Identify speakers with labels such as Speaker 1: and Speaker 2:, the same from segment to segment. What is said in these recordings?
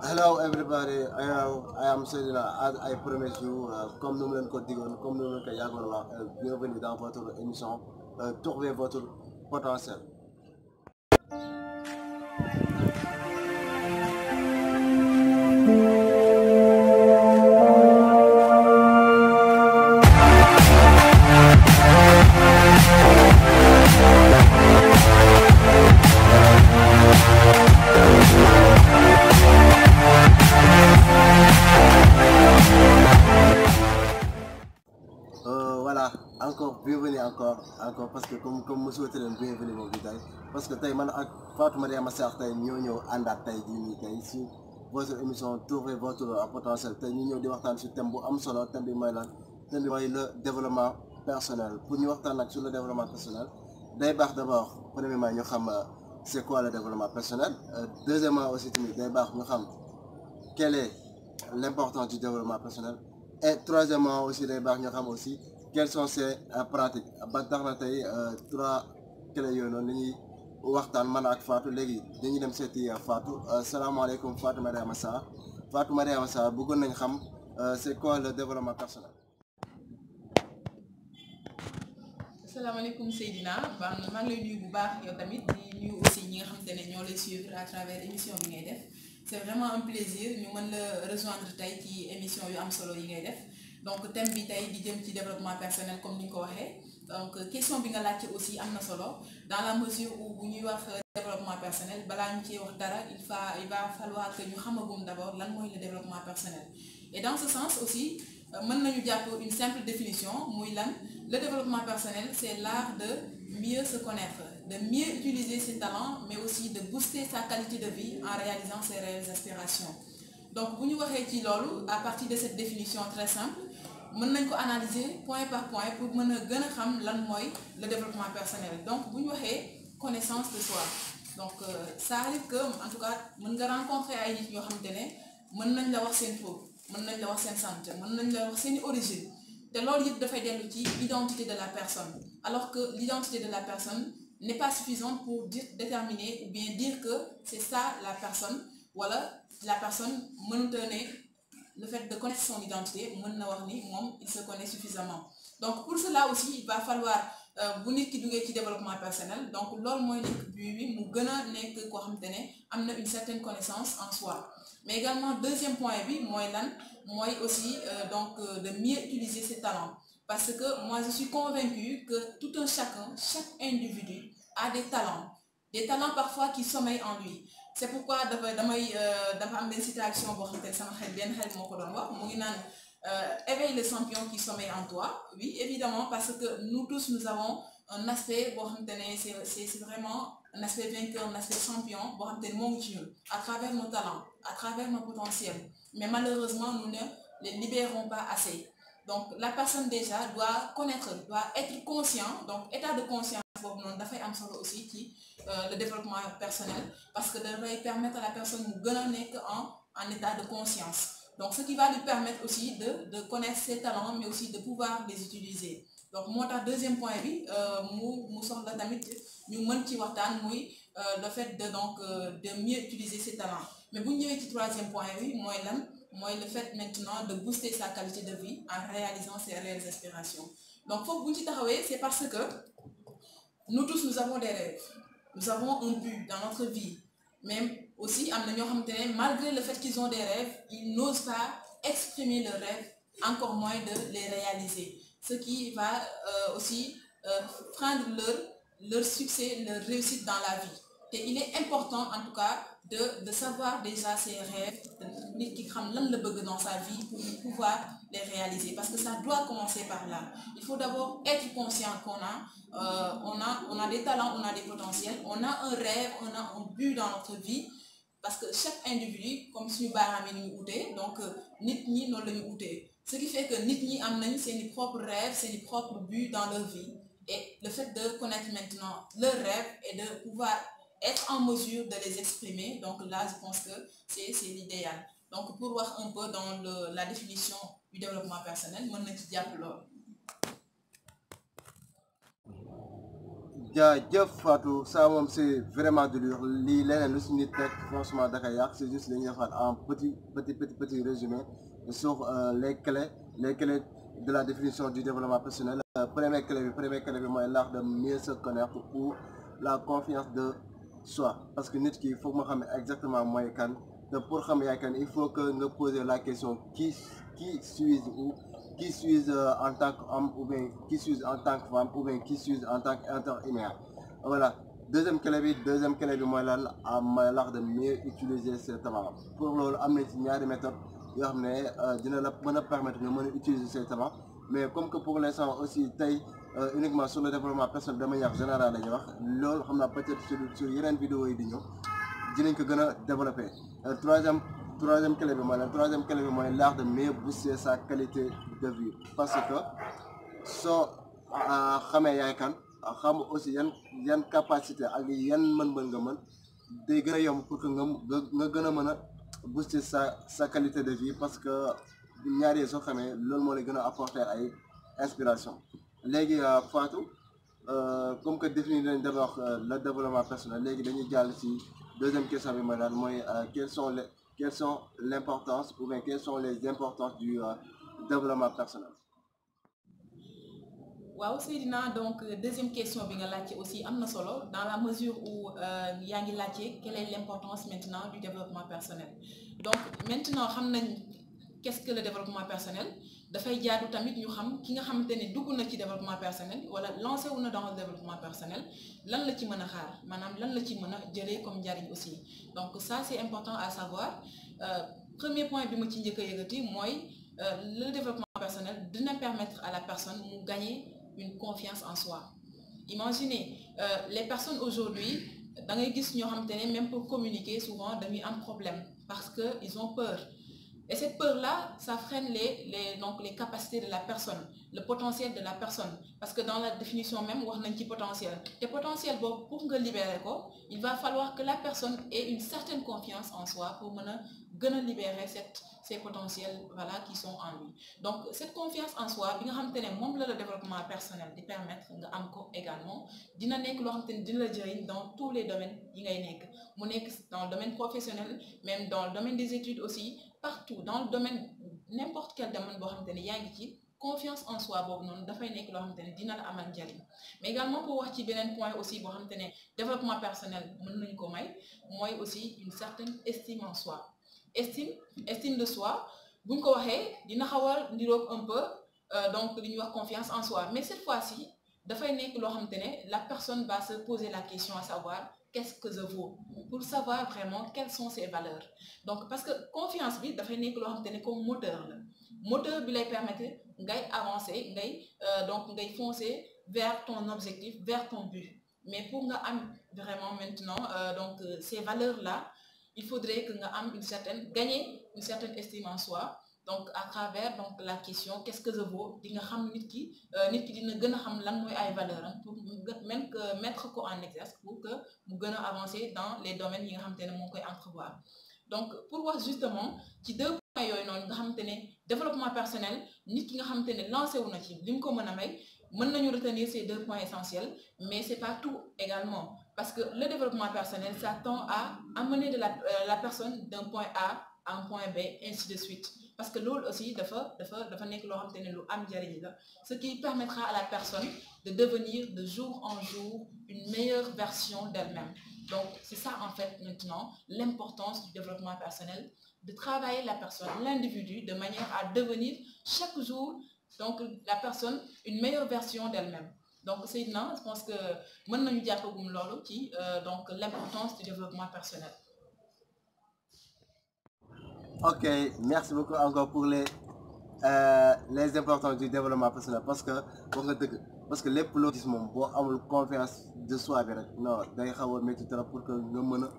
Speaker 1: Hello everybody, I am Seydina as I promise you, comme nous leen ko digoon, comme nous leen ko yàggoon wax, bienvenue dans votre émission Trouver votre potentiel. Voilà, encore bienvenue encore parce que comme mu souhaité leen bienvenue moom bi tey parce que tey man ak Fatou Mariama Sarr tey ñoo ñëw àndaat tey jii nii tey si votre émission Trouver votre potentiel tey ñu ñëw di waxtaan si thème bu am solo thème bi mooy lan thème bi mooy le développement personnel. Pour ñu waxtaan nag sur le développement personnel day baax d'abord premièrement ñu xam c'est quoi le développement personnel, deuxièmement aussi tamit day baax ñu xam quelle est l'importance du développement personnel, et troisièmement aussi day baax ñu xam aussi quelles sont ces pratiques. Ba tax na tey trois clés yooyu noonu dañuy waxtaan man ak Fatou. Léegi dañuy dem seeti Fatou. Salaamaaleykum Fatou Mariama Sarr. Fatou Mariama Sarr bëggoon nañ xam c'est quoi le développement personnel.
Speaker 2: Asalaamaaleykum Seydina maa ngi lay nuyu bu baax yow tamit di nuyu aussi ñi nga xamante ne ñoo lay suivre à travers émission bi ngay def. C'est vraiment un plaisir ñu mën la rejoindre tey ci émission yu am solo yi ngay def. Donc thème bi tey di jëm ci développement personnel comme ni nga ko waxee. Donc question bi nga laajte aussi am na solo dans la mesure où bu ñuy wax développement personnel balaa ñu cee wax dara il va falloir que ñu xamagum d'abord lan mooy le développement personnel. Et dans ce sens aussi mën nañu jàpp une simple définition muy lan. Le développement personnel, c'est l'art de mieux se connaître, de mieux utiliser ses talents, mais aussi de booster sa qualité de vie en réalisant ses réelles aspirations. Donc, bu ñu waxee ci loolu à partir de cette définition très simple, mën nañ ko analyser point par point pour mën a gën a xam lan mooy le développement personnel. Donc, bu ñu waxee connaissance de soi. Donc, ça arrive que en tout cas mën nga rencontrer ay nit ñoo xamante ne mën nañ la wax seen tur, mën nañ la wax seen sant, mën nañ la wax seen origine. De loolu yëpp dafay dellu ci l'identité de la personne, alors que l'identité de la personne n'est pas suffisante pour déterminer ou bien dire que c'est ça la personne, wala la personne mënut a ne le fait de connaître son identité mën na wax ni moom il se connaît suffisamment. Donc pour cela aussi il va falloir bu nit ki duggee ci développement personnel donc loolu mooy nekk but bi mu gën a nekk koo xamante ne am na une certaine connaissance en soi. Mais également deuxième point bi mooy lan mooy aussi de mieux utiliser ses talents, parce que moi je suis convaincue que tout un chacun, chaque individu a des talents parfois qui sommeillent en lui. C'est pourquoi dafa am benn citation boo xamante ne sama xel benn xel moo ko doon wax mu ngi naan éveille le champion qui sommeille en toi. Oui, évidemment, parce que nous tous nous avons un aspect boo xamante ne c'est vraiment un aspect vainqueur, un aspect champion boo xamante ne moo ngi ci ñun à travers nos talents, à travers nos potentiels, mais malheureusement nous ne les libérons pas assez. Donc la personne déjà doit connaître, doit être conscient, donc état de conscience boobu noonu dafay am solo aussi ci le développement personnel, parce que dafay permettre à la personne mu gën a nekk en état de conscience. Donc ce qui va lui permettre aussi de connaître ses talents, mais aussi de pouvoir les utiliser. Donc moo tax deuxième point bi mu soxla tamit ñu mën ci waxtaan muy le fait de mieux utiliser ses talents. Mais bu ñu ñëwee ci troisième point bi mooy lan mooy le fait maintenant de booster sa qualité de vie en réalisant ses réelles aspirations. Donc foofu bu ñu ci taxawee c'est parce que nous tous nous avons des rêves, nous avons un but dans notre vie. Même aussi am na ñoo xamante ne malgré le fait qu'ils ont des rêves ils n'osent pas exprimer leurs rêves, encore moins de les réaliser, ce qui va aussi prendre leur succès, leur réussite dans la vie. Et il est important en tout cas de savoir déjà ses rêves, nit ki xam lan la bëgg dans sa vie pour pouvoir les réaliser, parce que ça doit commencer par là. Il faut d'abord être conscient qu'on a des talents, on a des potentiels, on a un rêve, on a un but dans notre vie, parce que chaque individu comme suñu baaraam yi ñu utee, donc nit ñi noonu la ñu utee, ce qui fait que nit ñi am nañ seeni propres rêves, seeni propres buts dans leur vie. Et le fait de connaître maintenant leurs rêves et de pouvoir être en mesure de les exprimer, donc là je pense que c'est l'idéal. Donc pour voir un peu dans la définition du développement personnel mën na ci jàpp loolu.
Speaker 1: jaajëf Fatou ça moom c'est vraiment de dur lii leneen lu si nit teg franchement da koy yàq c'est juste dañuy defaat en petit résumé sur les clés de la définition du développement personnel. Première clé bi mooy l'art de mieux se connaître ou la confiance de soi parce que nit ki il faut que ma xam exactement mooy kan te pour xam yaay kan il faut que nga poser la question qui suis-je ou qui suis-je en tant qu'homme ou bien qui suis-je en tant que femme ou bien qui suis-je en tant qu'être humain. Voilà. Deuxième clé bi mooy lan mooy l'art de mieux utiliser ses talents pour loolu am na ci ñaari méthode yoo xam ne dina la mën a permettre nga mën a utiliser ses talents mais comme que pour l'instant aussi tey uniquement sur le développement personnel de manière générale la ñuy wax loolu xam naa peut-être sur yeneen vidéo yi di ñëw dinañ ko gën a développer. Troisième clé bi mooy l'art de mieux booster sa qualité de vie parce que soo xamee yaay kan xam aussi yan capacité ak yan mën-mën nga mën day gën a yomb pour que nga gën a mën a booster sa qualité de vie parce que ñaar yi soo xamee loolu moo lay gën a apporter ay inspiration. Léegi Fatou comme que définir nañ d'abord le développement personnel léegi dañuy jàll ci deuxième question bi mooy daal mooy quelles sont l'importance ou bien quelles sont les importances du développement personnel.
Speaker 2: waaw Seydina donc deuxième question bi nga laajte aussi am na solo dans la mesure où yaa ngi laajte quelle est l'importance maintenant du développement personnel donc maintenant xam nañ qu'est-ce que le développement personnel dafay jaadu tamit ñu xam ki nga xamante ne dugg na ci développement personnel wala lancé wu na dans le développement personnel lan la ci mën a xaar maanaam lan la ci mën a jëlee comme njariñ aussi donc ça c'est important à savoir premier point bi ma ci njëkk a yëgati mooy le développement personnel dina permettre à la personne mu gagner une confiance en soi. Imaginez les personnes aujourd'hui da ngay gis ñoo xamante ne même pour communiquer souvent dañuy am problème parce que ils ont peur. Et cette peur-là, ça freine les capacités de la personne, le potentiel de la personne. Parce que dans la définition même, on a un petit potentiel. Et potentiel, pour nga libérer ko, il va falloir que la personne ait une certaine confiance en soi pour libérer ces potentiels voilà, qui sont en lui. Donc, cette confiance en soi, le développement personnel de permettre également dans tous les domaines. Dans le domaine professionnel, même dans le domaine des études aussi, partout dans le domaine n'importe quel domaine boo xamante ne yaa ngi ci confiance en soi boobu noonu dafay nekk loo xamante ne dina la amal njariñ mais également pour wax ci beneen point aussi boo xamante ne développement personnel mën nañu ko may mooy aussi une certaine estime en soi estime de soi buñ ko waxee dina xaw a niroog un peu donc li ñuy wax confiance en soi mais cette fois-ci dafay nekk loo xamante ne la personne va se poser la question à savoir qu'est-ce que je vaux pour savoir vraiment quelles sont ses valeurs donc parce que confiance bi dafay nekk loo xamante ne comme moteur bi lay permettre ngay avancer donc ngay foncer vers ton objectif vers ton but mais pour nga am vraiment maintenant donc ces valeurs là il faudrait que nga am gagner une certaine estime en soi donc à travers donc la question qu'est-ce que je vaux di nga xam nit ki dina gën a xam lan mooy ay valeurs pour même que mettre ko en exerce pour que mu gën a avancer dans les domaines yi nga xamante ne moo koy entrevoir donc pour wax justement ci deux points yooyu noonu nga xamante ne développement personnel nit ki nga xamante ne lancé wu na ci li mu ko mën a may mën nañu retenir ces deux points essentiels mais c'est pas tout également parce que le développement personnel ça tend à amener de la personne d'un point A à un point B ainsi de suite parce que loolu aussi dafa nekk loo xamante ne lu am njariñ la ce qui permettra à la personne de devenir de jour en jour une meilleure version d'elle-même donc c'est ça en fait maintenant l'importance du développement personnel de travailler la personne l'individu de manière à devenir chaque jour donc la personne une meilleure version d'elle-même donc Seydina je pense que mën nañu jàppagum loolu ci donc l'importance du développement personnel.
Speaker 1: Ok, merci beaucoup encore pour les importances du développement personnel parce que lépp loo gis moom boo amul confiance de soi bi rek non day xaw a métti trop pour que nga mën a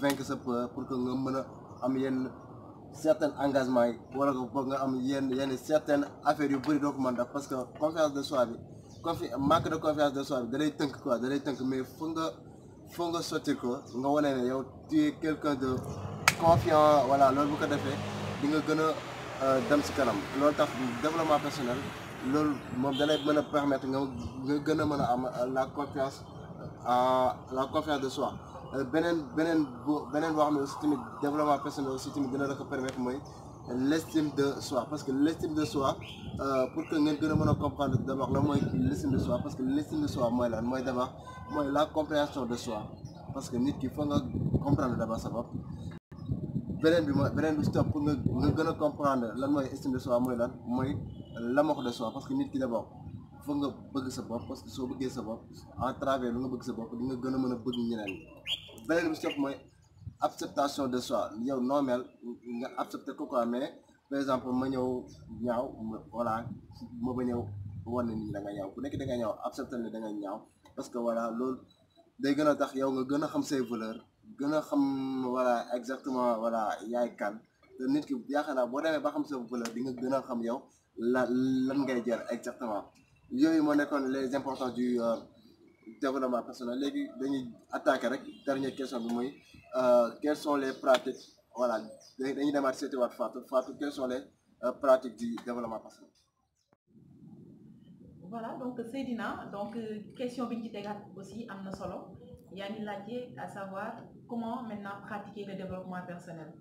Speaker 1: vaincre sa peur pour que nga mën a am yenn certains engagements yi wala boog nga am yenn certaines affaires yu bëri doo ko mën def parce que confiance de soi bi manque de confiance de soi bi da lay tënk mais foo nga sotti ko nga wane ne yow tu es quelqu'un de confiant voilà loolu bu ko defee di nga gën a dem si kanam loolu tax développement personnel loolu moom da lay mën a permettre nga gën a mën a am la confiance la confiance de soi. beneen boo xam ne aussi tamit développement personnel aussi tamit dina la ko permettre mooy l'estime de soi, parce que l'estime de soi pour que ngeen gën a mën a comprendre d'abord la mooy l'estime de soi, parce que l'estime de soi mooy lan mooy d'abord mooy la compréhension de soi, parce que nit ki foog nga comprendre d'abord sa bopp. beneen bi stop pour nga gën a comprendre lan mooy estime de soi mooy lan mooy l'amour de soi, parce que nit ki d'abord foog nga bëgg sa bopp, parce que soo bëggee sa bopp à travers lu nga bëgg sa bopp di nga gën a mën a bëgg ñeneen. beneen bi stop mooy acceptation de soi, yow noo mel nga accepter ko quoi, mais par exemple ma ñëw ñaaw voilà ma ba ñëw wan na ni da nga ñaaw ku nekk da nga ñaaw accepter ne da nga ñaaw, parce que voilà loolu day gën a tax yow nga gën a xam say valeur, gën a xam voilà exactement voilà yaay kan te nit ki yaakaar naa boo demee ba xam sa valeur di nga gën a xam yow lan ngay jar exactement. yooyu moo nekkoon les importances du développement personnel. léegi dañuy attaquer rek dernière question bi mooy quelles sont les pratiques, voilà dañuy demaat seeti waat Fatou quelles sont les pratiques du développement personnel.
Speaker 2: Voilà, donc Seydina, donc question bi ñu ci tegaat aussi am na solo yaa ngi laajte à savoir comment maintenant pratiquer le développement personnel.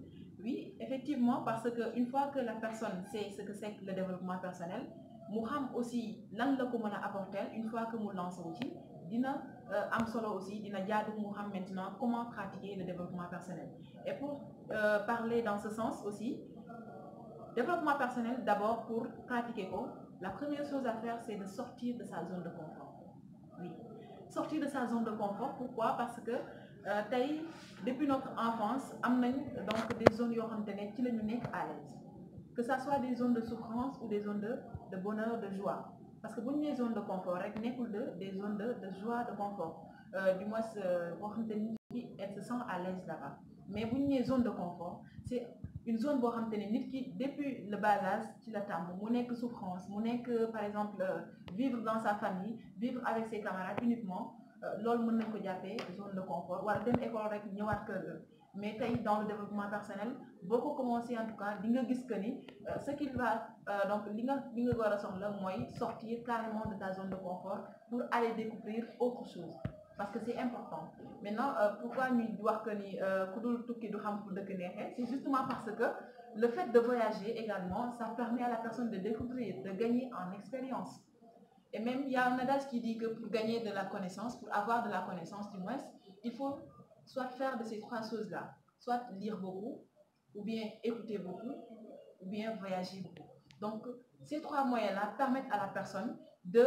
Speaker 2: Oui, effectivement, parce que une fois que la personne sait ce que c'est que le développement personnel mu xam aussi lan la ko mën a apporter, une fois que mu lancé wu ci dina am solo aussi dina jaadu mu xam maintenant comment pratiquer le développement personnel. Et pour parler dans ce sens aussi, développement personnel d'abord pour pratiquer ko, la première chose à faire c'est de sortir de sa zone de confort. Oui, sortir de sa zone de confort. Pourquoi? Parce que tey depuis notre enfance am nañ donc des zones yoo xamante ne ci la ñu nekk à l'aise, que ça soit des zones de souffrance ou des zones de bonheur, de joie. Parce que bu ñu nee zone de confort rek nekkul des zones de joie, de confort, du moins boo xamante ni elle se sent à l'aise là-bas. Mais bu ñu nee zone de confort c'est une zone boo xamante ne nit ki depuis le bas âge ci la tàmm mu nekk souffrance, mu nekk par exemple vivre dans sa famille, vivre avec ses camarades uniquement, loolu mën nañ ko jàppee zone de confort, wala dem école rek ñëwaat kër ga. Mais tey dans le développement personnel boo ko commencé en tout cas di nga gis que ni ce qu'il va donc li nga war a soxla mooy sortir carrément de ta zone de confort pour aller découvrir autre chose, parce que c'est important. Maintenant pourquoi ñuy wax que ni ku dul tukki du xam fu dëkk neexee, c'est justement parce que le fait de voyager également ça permet à la personne de découvrir, de gagner en expérience. Et même il y a un adage qui dit que pour gagner de la connaissance, pour avoir de la connaissance du moins, il faut soit faire de ces trois choses-là, soit lire beaucoup, ou bien écouter beaucoup, ou bien voyager beaucoup. Donc ces trois moyens-là permettent à la personne de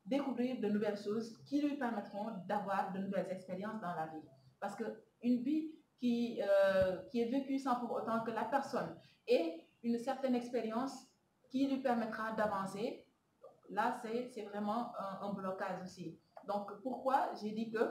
Speaker 2: découvrir de nouvelles choses qui lui permettront d'avoir de nouvelles expériences dans la vie. Parce que une vie qui est vécue sans pour autant que la personne ait une certaine expérience qui lui permettra d'avancer, là c'est vraiment un blocage aussi. Donc pourquoi j'ai dit que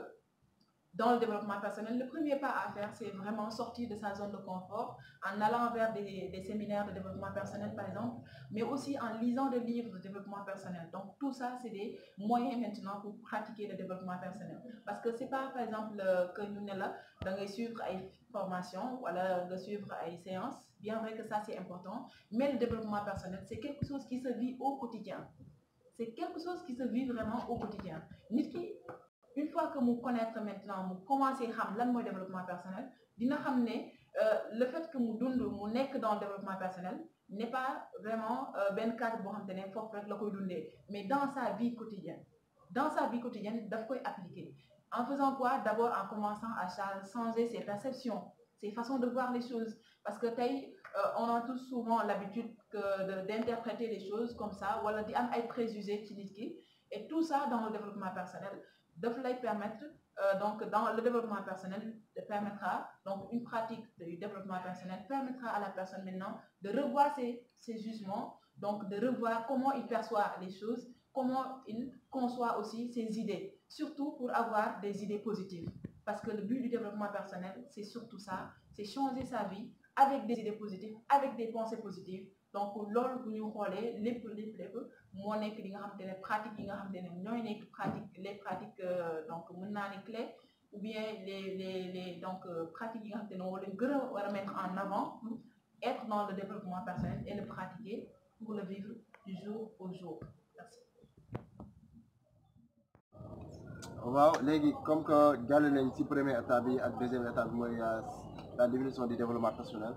Speaker 2: dans le développement personnel, le premier pas à faire, c'est vraiment sortir de sa zone de confort en allant vers des séminaires de développement personnel, par exemple, mais aussi en lisant des livres de développement personnel. Donc, tout ça, c'est des moyens maintenant pour pratiquer le développement personnel. Parce que c'est pas, par exemple, que nous sommes là, dans suivre une formation, voilà, de suivre une séance. Bien vrai que ça, c'est important, mais le développement personnel, c'est quelque chose qui se vit au quotidien. C'est quelque chose qui se vit vraiment au quotidien. Une fois que mu connaître maintenant mu commencer xam lan mooy développement personnel, dina xam ne le fait que mu dund mu nekk dans le développement personnel n'est pas vraiment benn cadre boo xamante ne foofu rek la koy dundee, mais dans sa vie quotidienne daf koy appliquer. En faisant quoi? D'abord en commençant à changer ses perceptions, ses façons de voir les choses, parce que tey on a tous souvent l'habitude d'interpréter les choses comme ça, wala di am ay préjugés ci nit ki, et tout ça dans le développement personnel daf lay permettre donc dans le développement personnel permettra, donc une pratique du développement personnel permettra à la personne maintenant de revoir ses jugements, donc de revoir comment il perçoit les choses, comment il conçoit aussi ses idées, surtout pour avoir des idées positives. Parce que le but du développement personnel, c'est surtout ça, c'est changer sa vie avec des idées positives, avec des pensées positives. Donc loolu bu ñu xoolee lépp moo nekk li nga xamante ne pratique yi nga xamante ne ñooy nekk les pratiques donc mën naa ne clés, ou bien les donc pratiques yi nga xamante ne moo leen gën a war a mettre en avant pour être dans le développement personnel et le pratiquer pour le vivre du jour au jour. Merci.
Speaker 1: waaw léegi comme que jàll nañ ci première étape bi ak deuxième étape bi mooy la définition du développement personnel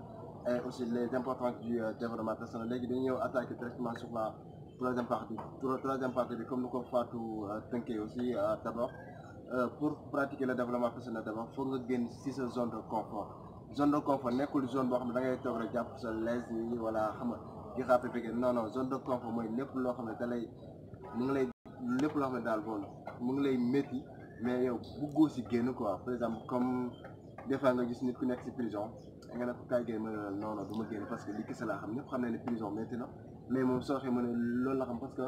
Speaker 1: et aussi les importances du développement personnel léegi dañu ñëw attaquer directement sur la troisième partie bi comme ni ko Fatou tënkee aussi d'abord pour pratiquer le développement personnel d'abord foog nga génn ci sa zone de confort nekkul zone boo xam ne da ngay toog rek jàpp sa lees yi wala xam nga di xaar non zone de confort mooy lépp loo xam ne da lay mu ngi lay lépp loo xam ne daal bon mu ngi lay métti mais yow bëggoo si génn quoi par exemple comme des fois nga gis nit ku nekk si prison nga ne ko kaay génn non du ma génn parce que li kese laa xam ñëpp xam ne prison métti na mais moom soo xee ma ne loolu la xam parce que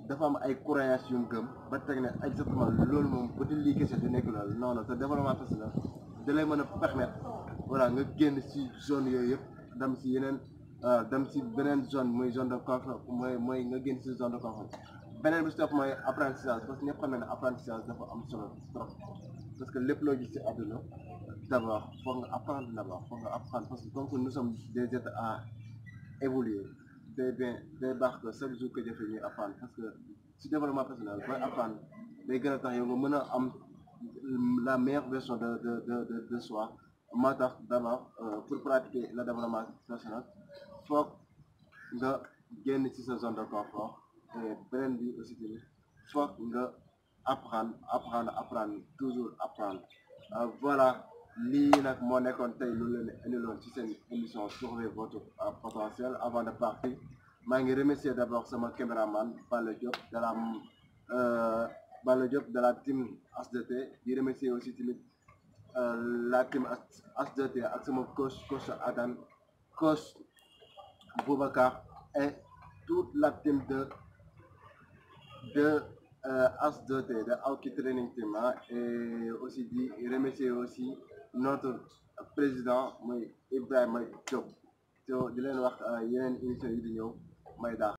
Speaker 1: dafa am ay croyances yu mu gëm ba teg ne exactement loolu moom ba di lii kese du nekk loolu non te développement personnel da lay mën a permettre voilà nga génn si zone yooyu yëpp dem si yeneen dem si beneen zone muy zone de confort mooy nga génn si zone de confort beneen bi si topp mooy apprentissage parce que ñëpp xam ne apprentissage dafa am solo trop parce que lépp loo gis ci àdduna d'abord foog nga apprendre parce que comme que nous sommes des êtres à évoluer day baax que chaque jour que jëfe ñuy apprendre parce que si développement personnel booy apprendre day gën a tax yow nga mën a am la meilleure version de soi moo tax d'abord pour pratiquer le développement personnel foog nga génn ci sa zone de confort et beneen bi aussi tamit foog nga apprendre toujours apprendre voilà lii nag moo nekkoon tey lu leen indiloon ci seen émission Trouver votre potentiel avant de partir maa ngi remercier d'abord sama caméraman Balla Diop de la team HDT di remercier aussi tamit la team HDT ak sama coach Adam coach Boubacar et toute la team de H2T de Aoki Training Team et aussi di remercier aussi notre président muy Ibrahima Diop di leen wax yeneen émission yi di ñëw may daax